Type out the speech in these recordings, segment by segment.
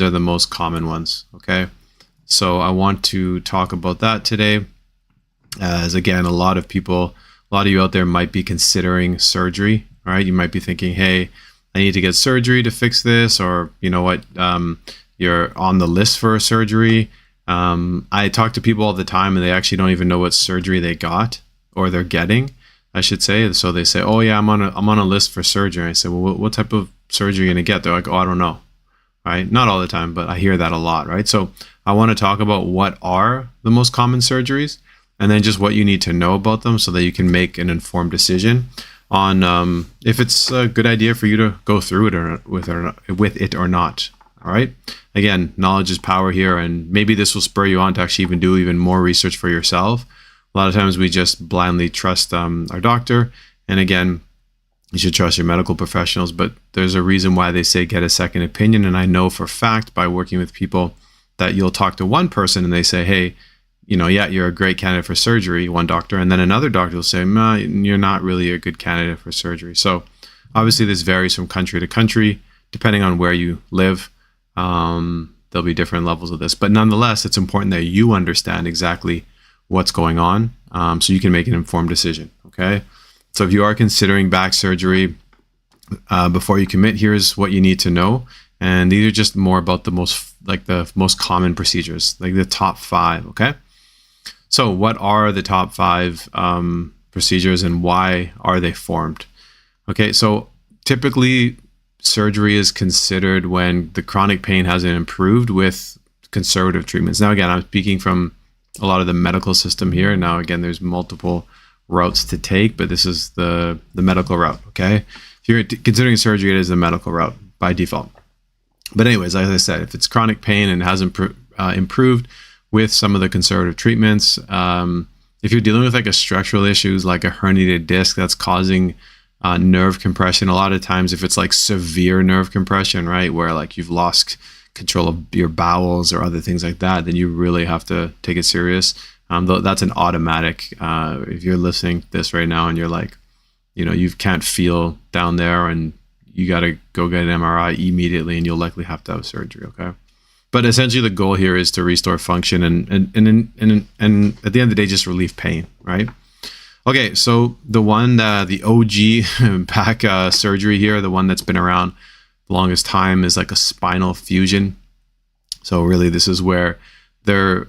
They're the most common ones. Okay. So I want to talk about that today, as again, a lot of you out there might be considering surgery. All right. You might be thinking, hey, I need to get surgery to fix this, or you know what, you're on the list for a surgery. I talk to people all the time and they actually don't even know what surgery they got or they're getting, I should say. So they say, oh yeah, I'm on a list for surgery. I say, well, what type of surgery are you going to get? They're like, oh, I don't know. Right? Not all the time, but I hear that a lot, right? So I want to talk about what are the most common surgeries and then just what you need to know about them so that you can make an informed decision on if it's a good idea for you to go through it with it or not. All right. Again, knowledge is power here, and maybe this will spur you on to actually do even more research for yourself. A lot of times we just blindly trust our doctor, and again, you should trust your medical professionals, but there's a reason why they say get a second opinion. And I know for a fact by working with people that you'll talk to one person and they say, hey, you know, yeah, you're a great candidate for surgery, one doctor, and then another doctor will say, nah, you're not really a good candidate for surgery. So obviously this varies from country to country, depending on where you live. There'll be different levels of this, but nonetheless, it's important that you understand exactly what's going on, so you can make an informed decision. Okay. So if you are considering back surgery, before you commit, here's what you need to know. And these are just more about the most common procedures, like the top 5. Okay. So what are the top 5 procedures and why are they formed? Okay. So typically surgery is considered when the chronic pain hasn't improved with conservative treatments. Now, again, I'm speaking from a lot of the medical system here. Now, again, there's multiple routes to take, but this is the medical route. Okay. If you're considering surgery, it is the medical route by default. But anyways, as I said, if it's chronic pain and hasn't improved with some of the conservative treatments, if you're dealing with like a structural issues, like a herniated disc that's causing nerve compression, a lot of times if it's like severe nerve compression, right, where like you've lost control of your bowels or other things like that, then you really have to take it serious. That's an automatic. If you're listening to this right now and you're like, you know, you can't feel down there and you got to go get an MRI immediately, and you'll likely have to have surgery. Okay. But essentially the goal here is to restore function and at the end of the day, just relieve pain, right? Okay. So the one, the OG back surgery here, the one that's been around the longest time, is like a spinal fusion. So really this is where they're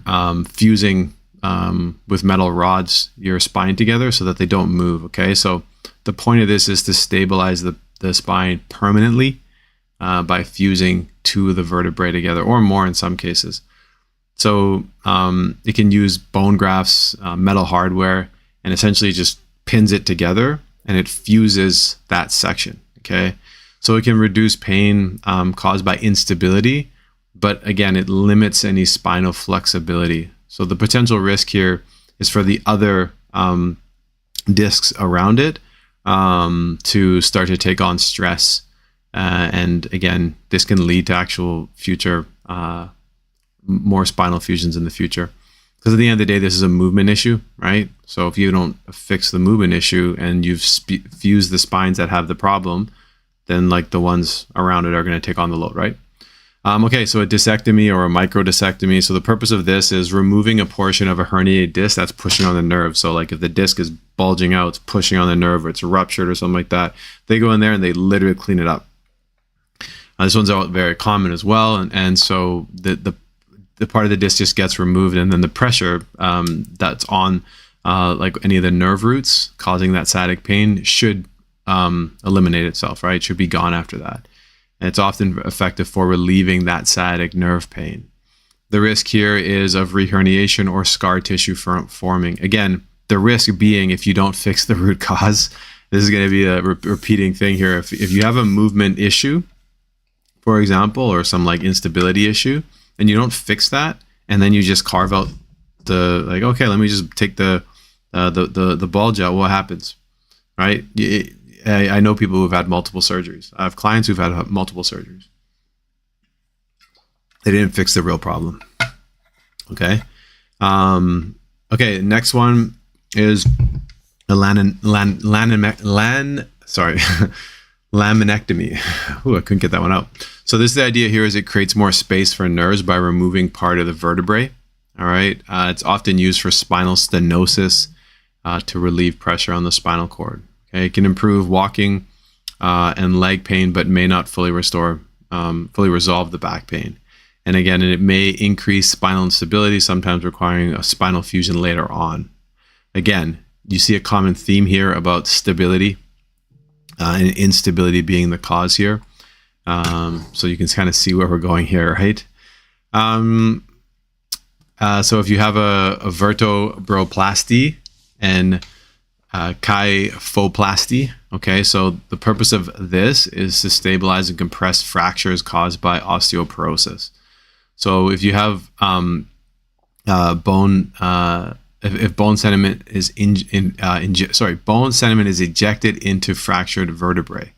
fusing with metal rods your spine together so that they don't move. Okay. So the point of this is to stabilize the spine permanently by fusing 2 of the vertebrae together, or more in some cases. So it can use bone grafts, metal hardware, and essentially just pins it together and it fuses that section. Okay. So it can reduce pain caused by instability, but again, it limits any spinal flexibility. So the potential risk here is for the other discs around it to start to take on stress. And again, this can lead to actual future, more spinal fusions in the future. Because at the end of the day, this is a movement issue, right? So if you don't fix the movement issue and you've fused the spines that have the problem, then like the ones around it are going to take on the load, right? Okay, so a discectomy or a microdiscectomy. So the purpose of this is removing a portion of a herniated disc that's pushing on the nerve. So like if the disc is bulging out, it's pushing on the nerve, or it's ruptured or something like that, they go in there and they literally clean it up. This one's very common as well. And so the part of the disc just gets removed, and then the pressure that's on like any of the nerve roots causing that sciatic pain should eliminate itself, right? It should be gone after that. And it's often effective for relieving that sciatic nerve pain. The risk here is of reherniation or scar tissue forming. Again, the risk being if you don't fix the root cause. This is going to be a repeating thing here. If you have a movement issue, for example, or some like instability issue, and you don't fix that, and then you just carve out the, like, okay, let me just take the bulge out, what happens, right? I know people who've had multiple surgeries. I have clients who've had multiple surgeries. They didn't fix the real problem. Okay. Okay. Next one is the Laminectomy. Ooh, I couldn't get that one out. So this is the idea here is it creates more space for nerves by removing part of the vertebrae. All right. It's often used for spinal stenosis to relieve pressure on the spinal cord. Okay. It can improve walking and leg pain, but may not fully resolve the back pain. And again, it may increase spinal instability, sometimes requiring a spinal fusion later on. Again, you see a common theme here about stability and instability being the cause here. So you can kind of see where we're going here, right? So if you have a vertebroplasty and kyphoplasty, okay, so the purpose of this is to stabilize and compress fractures caused by osteoporosis. So if you have if bone sediment is bone sediment is ejected into fractured vertebrae.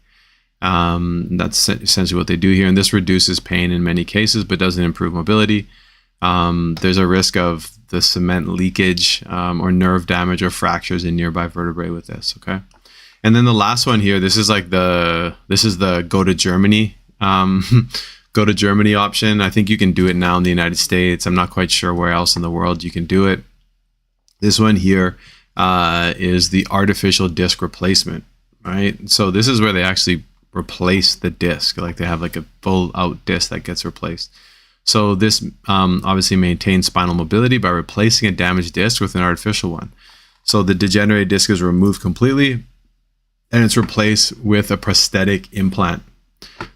That's essentially what they do here, and this reduces pain in many cases, but doesn't improve mobility. There's a risk of the cement leakage or nerve damage or fractures in nearby vertebrae with this. Okay, and then the last one here. This is the go to Germany. Go to Germany option. I think you can do it now in the United States. I'm not quite sure where else in the world you can do it. This one here is the artificial disc replacement, right? So this is where they actually replace the disc. Like they have like a full out disc that gets replaced. So this obviously maintains spinal mobility by replacing a damaged disc with an artificial one. So the degenerated disc is removed completely and it's replaced with a prosthetic implant.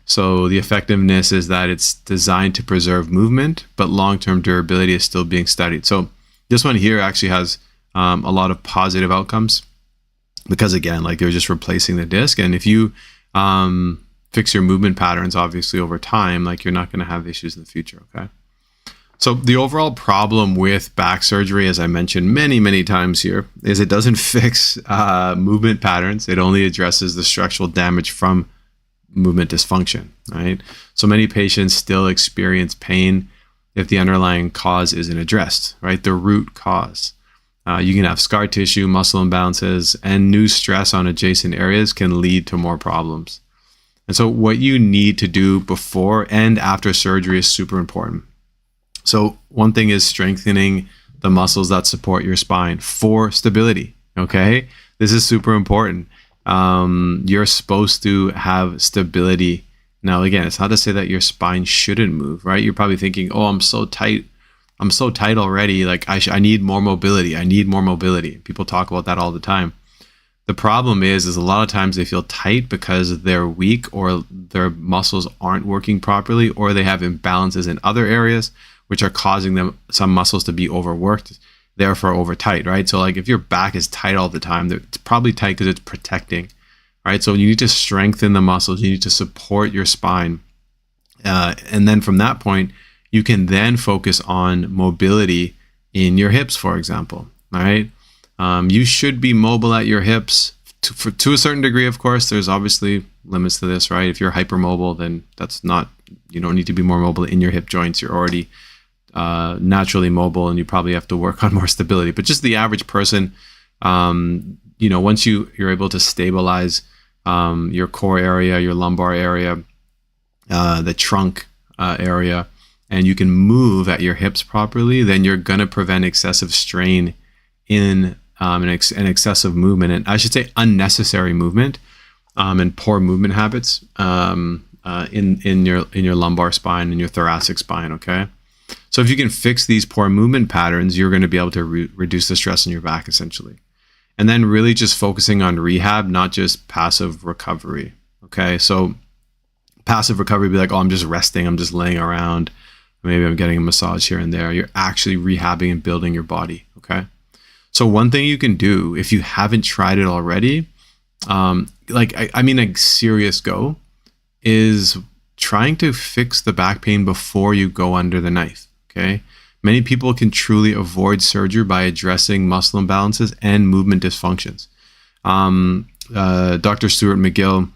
So the effectiveness is that it's designed to preserve movement, but long-term durability is still being studied. So this one here actually has a lot of positive outcomes because, again, like they're just replacing the disc. And if you fix your movement patterns, obviously over time, like you're not going to have issues in the future. Okay. So the overall problem with back surgery, as I mentioned many, many times here, is it doesn't fix movement patterns. It only addresses the structural damage from movement dysfunction, right? So many patients still experience pain if the underlying cause isn't addressed, right? The root cause. You can have scar tissue, muscle imbalances, and new stress on adjacent areas can lead to more problems. And so what you need to do before and after surgery is super important. So one thing is strengthening the muscles that support your spine for stability, okay? This is super important. You're supposed to have stability. Now, again, it's not to say that your spine shouldn't move, right? You're probably thinking, oh, I'm so tight already. Like I need more mobility. I need more mobility. People talk about that all the time. The problem is a lot of times they feel tight because they're weak or their muscles aren't working properly, or they have imbalances in other areas, which are causing them, some muscles to be overworked, therefore over tight, right? So like if your back is tight all the time, it's probably tight because it's protecting, right? So you need to strengthen the muscles. You need to support your spine. And then from that point, you can then focus on mobility in your hips, for example, all right? You should be mobile at your hips to a certain degree, of course. There's obviously limits to this, right? If you're hypermobile, then you don't need to be more mobile in your hip joints. You're already naturally mobile, and you probably have to work on more stability. But just the average person, once you're able to stabilize your core area, your lumbar area, the trunk area, and you can move at your hips properly, then you're going to prevent excessive strain in an excessive movement, and I should say unnecessary movement, and poor movement habits in your lumbar spine and your thoracic spine. Okay, so if you can fix these poor movement patterns, you're going to be able to reduce the stress in your back essentially, and then really just focusing on rehab, not just passive recovery. Okay, so passive recovery would be like, oh, I'm just resting, I'm just laying around, maybe I'm getting a massage here and there. You're actually rehabbing and building your body. Okay. So one thing you can do if you haven't tried it already, a serious go, is trying to fix the back pain before you go under the knife, okay? Many people can truly avoid surgery by addressing muscle imbalances and movement dysfunctions. Dr. Stuart McGill,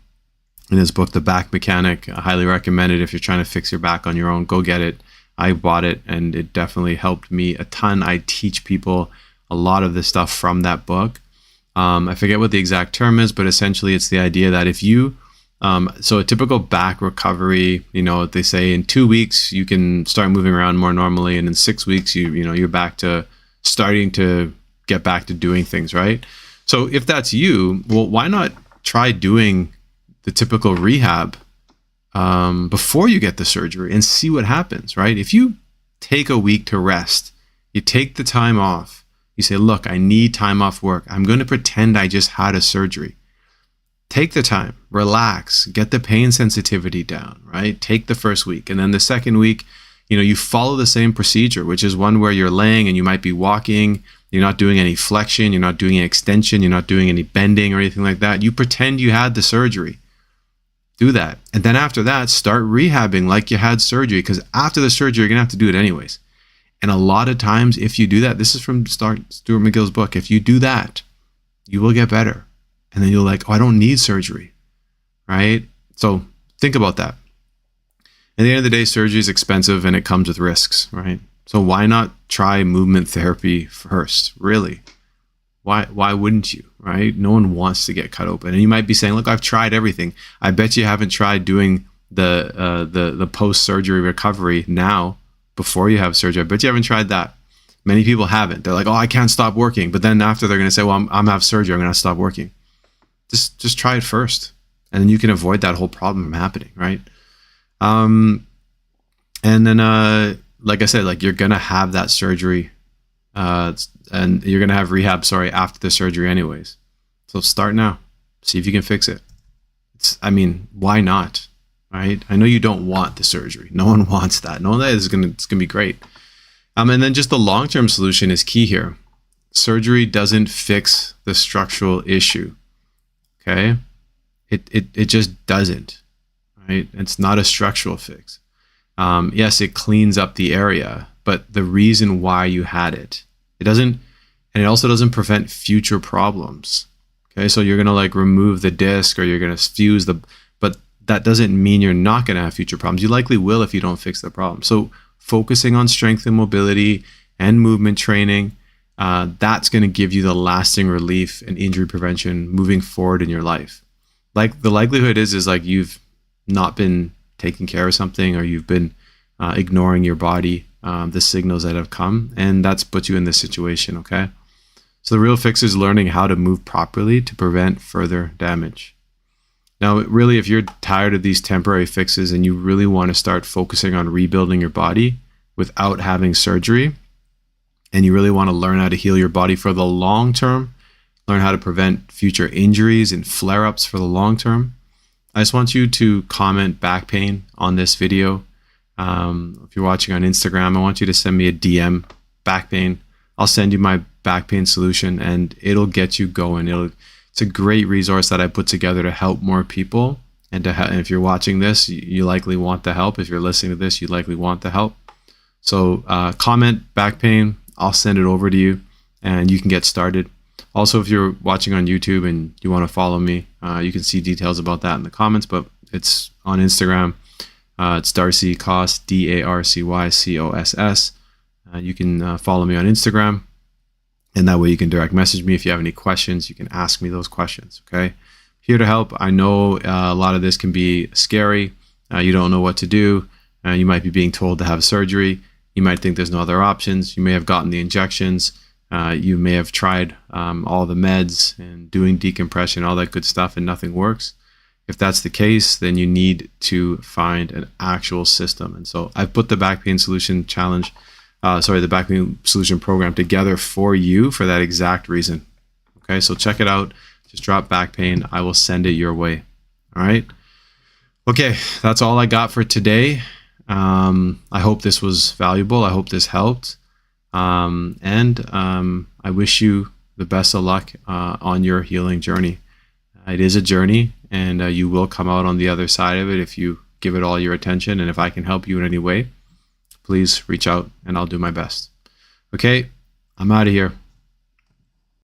in his book, The Back Mechanic, I highly recommend it if you're trying to fix your back on your own. Go get it. I bought it, and it definitely helped me a ton. I teach people a lot of this stuff from that book. I forget what the exact term is, but essentially it's the idea that if you So a typical back recovery, they say in 2 weeks you can start moving around more normally, and in 6 weeks you're back to starting to get back to doing things, right? So if that's you, well, why not try doing the typical rehab before you get the surgery and see what happens, right? If you take a week to rest, you take the time off, you say, look, I need time off work. I'm going to pretend I just had a surgery. Take the time, relax, get the pain sensitivity down, right? Take the first week. And then the second week, you follow the same procedure, which is one where you're laying and you might be walking. You're not doing any flexion. You're not doing any extension. You're not doing any bending or anything like that. You pretend you had the surgery. Do that. And then after that, start rehabbing like you had surgery, because after the surgery, you're going to have to do it anyways. And a lot of times, if you do that, this is from Stuart McGill's book, if you do that, you will get better. And then you're like, oh, I don't need surgery, right? So think about that. At the end of the day, surgery is expensive and it comes with risks, right? So why not try movement therapy first, really? Why wouldn't you, right? No one wants to get cut open. And you might be saying, look, I've tried everything. I bet you haven't tried doing the post-surgery recovery now before you have surgery. I bet you haven't tried that. Many people haven't. They're like, oh, I can't stop working. But then after they're going to say, well, I'm have surgery. I'm going to stop working. Just try it first. And then you can avoid that whole problem from happening, right? And then, like I said, like you're going to have that surgery and you're going to have rehab, after the surgery anyways. So start now. See if you can fix it. Why not? Right? I know you don't want the surgery. No one wants that. No, it's going to be great. And then just the long-term solution is key here. Surgery doesn't fix the structural issue. Okay? It just doesn't. Right? It's not a structural fix. Yes, it cleans up the area, but the reason why you had it doesn't, and it also doesn't prevent future problems. Okay, so you're gonna remove the disc or you're gonna fuse but that doesn't mean you're not gonna have future problems. You likely will if you don't fix the problem. So focusing on strength and mobility and movement training, that's gonna give you the lasting relief and injury prevention moving forward in your life. Like the likelihood is you've not been taking care of something, or you've been ignoring your body, the signals that have come, and that's put you in this situation, okay? So the real fix is learning how to move properly to prevent further damage. Now, really, if you're tired of these temporary fixes and you really want to start focusing on rebuilding your body without having surgery, and you really want to learn how to heal your body for the long term, learn how to prevent future injuries and flare-ups for the long term, I just want you to comment back pain on this video. If you're watching on Instagram, I want you to send me a DM, back pain. I'll send you my back pain solution and it'll get you going. It's a great resource that I put together to help more people. And if you're watching this, you likely want the help. If you're listening to this, you likely want the help. So comment back pain. I'll send it over to you and you can get started. Also, if you're watching on YouTube and you want to follow me, you can see details about that in the comments, but it's on Instagram. It's Darcy Coss, DarcyCoss. You can follow me on Instagram, and that way you can direct message me. If you have any questions, you can ask me those questions, okay? Here to help. I know a lot of this can be scary. You don't know what to do. You might be being told to have surgery. You might think there's no other options. You may have gotten the injections. You may have tried all the meds and doing decompression, all that good stuff, and nothing works. If that's the case, then you need to find an actual system. And so I've put the back pain solution challenge, the back pain solution program together for you for that exact reason. Okay, so check it out. Just drop back pain. I will send it your way. All right. Okay, that's all I got for today. I hope this was valuable. I hope this helped. I wish you the best of luck on your healing journey. It is a journey, and you will come out on the other side of it if you give it all your attention. And if I can help you in any way, please reach out and I'll do my best. Okay, I'm out of here.